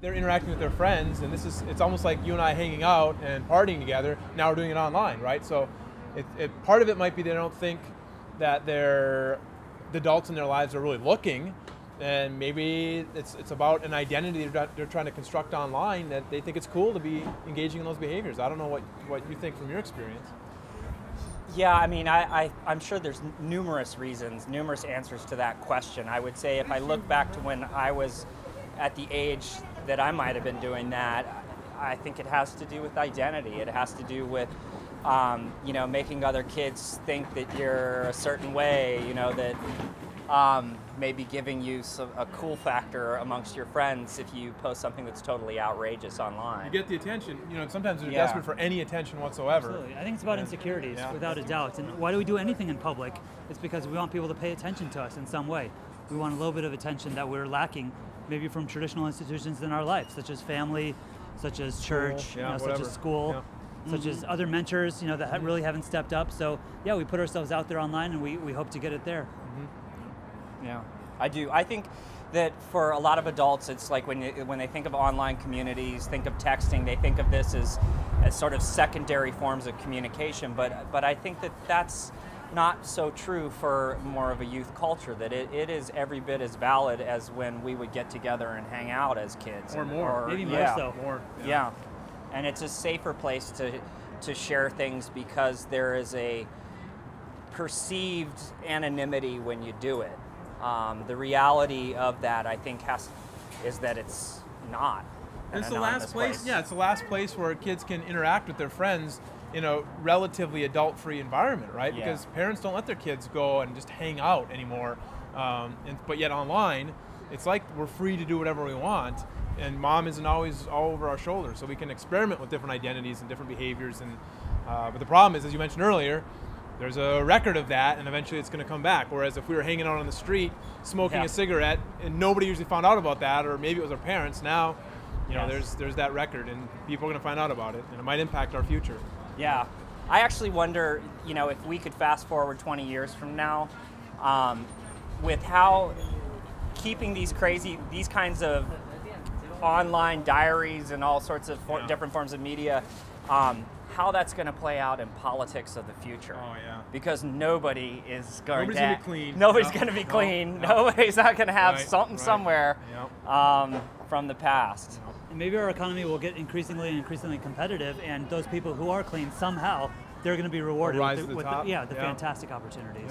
They're interacting with their friends, and it's almost like you and I hanging out and partying together. Now we're doing it online, right? So part of it might be they don't think that the adults in their lives are really looking, and maybe it's about an identity they're trying to construct online that they think it's cool to be engaging in those behaviors. I don't know what you think from your experience. Yeah, I mean, I'm sure there's numerous reasons, numerous answers to that question. I would say if I look back to when I was at the age that I might have been doing that, I think it has to do with identity. It has to do with, making other kids think that you're a certain way, that maybe giving you a cool factor amongst your friends if you post something that's totally outrageous online. You get the attention, and sometimes they're desperate for any attention whatsoever. Absolutely. I think it's about insecurities, without a doubt. And why do we do anything in public? It's because we want people to pay attention to us in some way. We want a little bit of attention that we're lacking maybe from traditional institutions in our life, such as family, such as church, such as school, such as other mentors, that really haven't stepped up. So yeah, we put ourselves out there online, and we hope to get it there. Yeah, I do. I think that for a lot of adults, it's like when they think of online communities, think of texting, they think of this as sort of secondary forms of communication. But I think that that's not so true for more of a youth culture, that it is every bit as valid as when we would get together and hang out as kids. Or more. Maybe more so. More. Yeah. And it's a safer place to share things because there is a perceived anonymity when you do it. The reality of that, I think, is that it's not. It's the last place. Yeah, it's the last place where kids can interact with their friends in a relatively adult-free environment, right? Yeah. Because parents don't let their kids go and just hang out anymore. But yet online, it's like we're free to do whatever we want, and mom isn't always all over our shoulders, so we can experiment with different identities and different behaviors. And but the problem is, as you mentioned earlier, there's a record of that, and eventually it's going to come back. Whereas if we were hanging out on the street, smoking a cigarette, and nobody usually found out about that, or maybe it was our parents, now, there's that record, and people are going to find out about it, and it might impact our future. Yeah. I actually wonder, if we could fast forward 20 years from now, with how keeping these kinds of online diaries and all sorts of different forms of media, how that's going to play out in politics of the future. Oh, yeah. Because nobody is going Nobody's going to be clean. Nobody's going to be clean. Nobody's not going to have something somewhere from the past. And maybe our economy will get increasingly competitive, and those people who are clean, somehow, they're going to be rewarded with the fantastic opportunities.